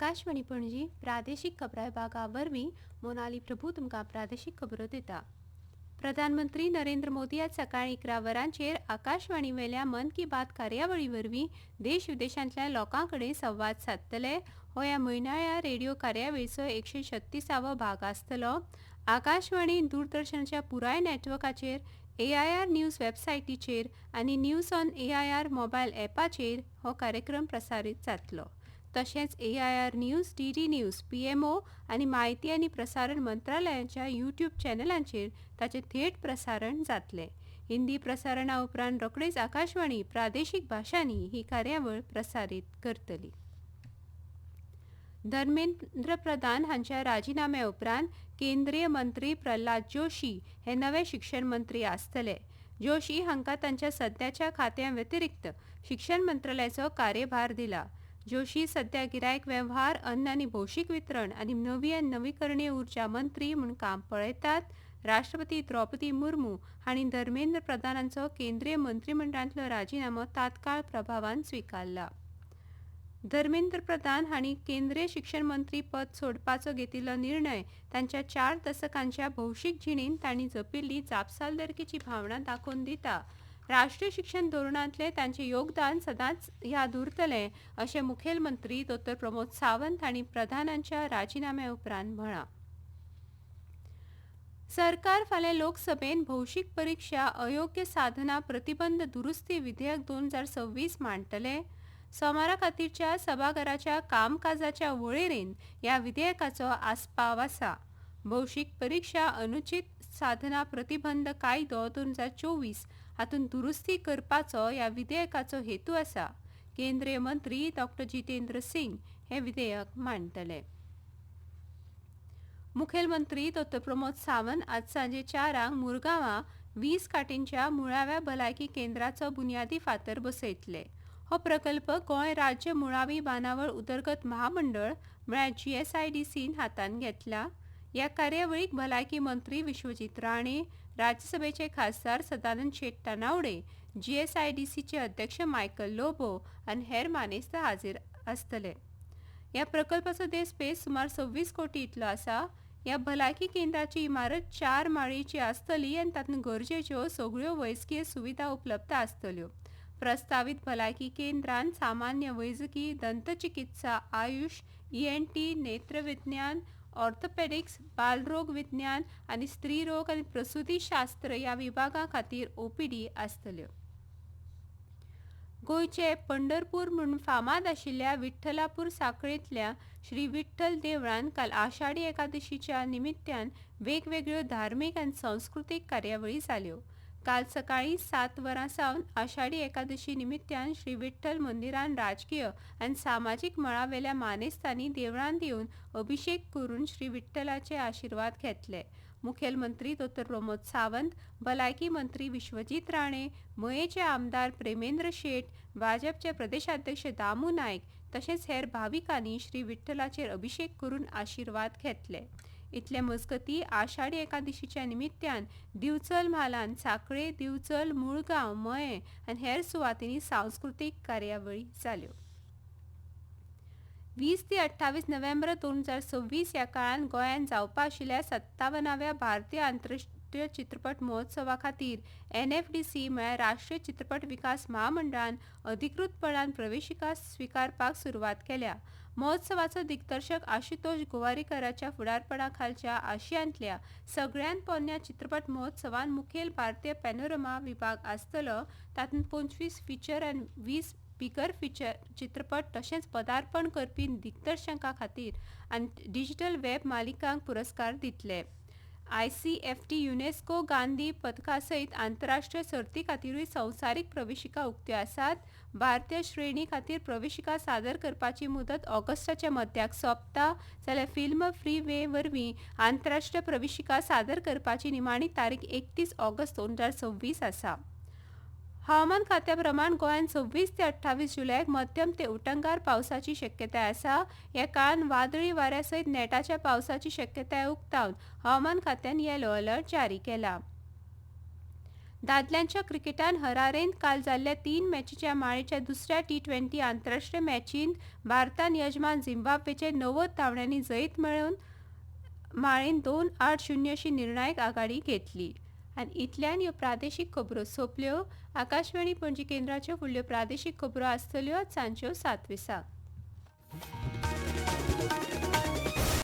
आकाशवाणी पणजी प्रादेशीक खबरां विभागा वरवीं मोनाली प्रभू तुमकां प्रादेशीक खबरो दिता. प्रधानमंत्री नरेंद्र मोदी आज सकाळीं 11 वरांचेर आकाशवाणी वेल्या मन की बात कार्यावळी वरवीं देश विदेशांतल्या लोकां कडेन संवाद सादतले. हो ह्या म्हयन्याळ्या रेडिओ कार्यावळीचो 136वो भाग आसतलो. आकाशवाणी दूरदर्शनाच्या पुराय नेटवर्काचेर, AIR न्यूज वेबसायटीचेर आनी न्यूज ऑन AIR मोबायल ॲपाचेर हो कार्यक्रम प्रसारीत जातलो. तशेंच AIR news, DD news, PMO आनी म्हायती आनी प्रसारण मंत्रालयाच्या YouTube चॅनलांचेर ताचें थेट प्रसारण जातलें. हिंदी प्रसारणा उपरांत रोखडेच आकाशवाणी प्रादेशीक भाशांनी ही कार्यावळ प्रसारीत करतली. धर्मेंद्र प्रधान हांच्या राजिनाम्या उपरांत केंद्रीय मंत्री प्रल्हाद जोशी हे नवे शिक्षण मंत्री आसतले. जोशी हांकां तांच्या सध्याच्या खात्यां व्यतिरिक्त शिक्षण मंत्रालयाचो कार्यभार दिला. जोशी सध्या गिरायक वेव्हार, अन्न आनी भौशीक वितरण आनी नवी आनी नवीकरणीय उर्जा मंत्री म्हूण काम पळयतात. राष्ट्रपती द्रौपदी मुर्मू हांणी धर्मेंद्र प्रधानांचो केंद्रीय मंत्रिमंडळांतलो राजिनामो तात्काळ प्रभावान स्विकारला. धर्मेंद्र प्रधान हांणी केंद्रीय शिक्षण मंत्री पद सोडपाचो घेतिल्लो निर्णय तांच्या 4 दशकांच्या भौशीक जिणेंत तांणी जपिल्ली जापसालदारकेची भावना दाखोवन दिता. राष्ट्रीय शिक्षण धोरणांतले तांचें योगदान सदांच याद उरतलें अशें मुखेलमंत्री डॉ. प्रमोद सावंत हांणी प्रधानांच्या राजिनाम्या उपरांत म्हळां. सरकार फाल्यां लोकसभेत भौशीक परीक्षा अयोग्य साधना प्रतिबंध दुरुस्ती विधेयक 2026 मांडटले. सोमारा खातीरच्या सभाघराच्या कामकाजाच्या वळेरेंत ह्या विधेयकाचो आस्पाव आसा. भौशीक परीक्षा अनुचित साधना प्रतिबंध कायदो 2024 हातूंत दुरुस्ती करपाचो ह्या विधेयकाचो हेतू आसा. केंद्रीय मंत्री डॉ. जितेंद्र सिंग हे विधेयक मांडटले. मुखेलमंत्री डॉ. प्रमोद सावंत आज सांजे 4 मुरगांवां 20 खाटींच्या मुळाव्या भलायकी केंद्राचो बुन्यादी फातर बसयतले. हो प्रकल्प गोंय राज्य मुळावी बांदावळ उदरगत महामंडळ म्हळ्यार GSIDCन हातांत घेतला. ह्या कार्यावळीक भलायकी मंत्री विश्वजीत राणे, राज्यसभेचे खासदार सदानंद शेट तानावडे, GSIDCचे अध्यक्ष मायकल लोबो आनी हेर मानेस्त हाजीर आसतले. ह्या प्रकल्पाचो देस्पेस सुमार 26 कोटी इतलो आसा. ह्या भलायकी केंद्राची इमारत 4 माळयेची आसतली आनी तातूंत गरजेच्यो सगळ्यो वैजकीय सुविधा उपलब्ध आसतल्यो. प्रस्तावित भलायकी केंद्रांत सामान्य वैजकी, दंतचिकित्सा, आयुष, ENT, नेत्रविज्ञान, ऑर्थोपेडिक्स, बालरोग विज्ञान आनी स्त्रीरोग आनी प्रसूतीशास्त्र ह्या विभागां खातीर OPD आसतल्यो. गोंयचे पंढरपूर म्हूण फामाद आशिल्ल्या विठ्ठलापूर सांखळेंतल्या श्री विठ्ठल देवळांत काल आषाढी एकादशीच्या निमित्यान वेगवेगळ्यो धार्मीक आनी सांस्कृतीक कार्यावळी जाल्यो. काल सकाळीं 7 वरां सावन आषाढी एकादशी निमित्यान श्री विठ्ठल मंदिरान राजकीय आनी सामाजीक मळावेल्या मानेस्तांनी देवळांत येवन अभिषेक करून श्री विठ्ठलाचे आशिर्वाद घेतले. मुखेलमंत्री डॉ. प्रमोद सावंत, भलायकी मंत्री विश्वजीत राणे, मयेचे आमदार प्रेमेंद्र शेट, भाजपचे प्रदेशाध्यक्ष दामू नायक तशेंच हेर भाविकांनी श्री विठ्ठलाचेर अभिषेक करून आशिर्वाद घेतले. इतले मजगतीं आषाढी एकादशीच्या निमित्यान दिवचल म्हालांत सांखळे, दिवचल, मुळगांव, मये आनी हेर सुवातींनी सांस्कृतीक कार्यावळी जाल्यो. 20 ते 28 नोव्हेंबर 2026 ह्या काळान गोंयांत जावपा आशिल्ल्या 57व्या भारतीय आंतरराष्ट्रीय चित्रपट महोत्सवा खातीर NFDC म्हळ्यार राष्ट्रीय चित्रपट विकास महामंडळान अधिकृतपणान प्रवेशिका स्विकारपाक सुरवात केल्या. महोत्सवाचो दिग्दर्शक आशुतोष गोवारीकराच्या फुडारपणा खालच्या आशियांतल्या सगळ्यांत पोरन्या चित्रपट महोत्सवान मुखेल भारतीय पॅनोरमा विभाग आसतलो. तातूंत 25 फीचर आनी 20 बिगर फीचर चित्रपट तशेंच पदार्पण करपी दिग्दर्शकां खातीर आनी डिजिटल वेब मालिकांक पुरस्कार दितले. ICFT युनेस्को गांधी पदका सयत आंतरराष्ट्रीय सर्ती खातीरूय संवसारीक प्रवेशिका उक्त्यो आसात. भारतीय श्रेणी खातीर प्रवेशिका सादर करपाची मुदत ऑगस्टाच्या मध्याक सोंपता जाल्यार फिल्म फ्रीवे वरवीं आंतरराष्ट्रीय प्रवेशिका सादर करपाची निमाणी तारीख 31 ऑगस्ट 2026 आसा. हवामान खात्या प्रमाण गोंयांत 26 ते 28 जुलयाक मध्यम ते उटंगार पावसाची शक्यताय आसा. ह्या काळान वादळी वाऱ्या सयत नेटाच्या पावसाची शक्यताय उक्तावन हवामान खात्यान येलो अलर्ट जारी केला. दादल्यांच्या क्रिकेटान हरारेंत काल जाल्ल्या 3 मॅचीच्या माळेच्या दुसऱ्या T20 आंतरराष्ट्रीय मॅचींत भारतान यजमान झिम्बाब्वेचेर 90 धांवड्यांनी जैत मेळोवन माळेंत 2-8-0 अशी निर्णायक आघाडी घेतली. आनी इतल्यान ह्यो प्रादेशीक खबरो सोंपल्यो. आकाशवाणी पणजी केंद्राच्यो फुडल्यो प्रादेशीक खबरो आसतल्यो सांजच्यो 7:20.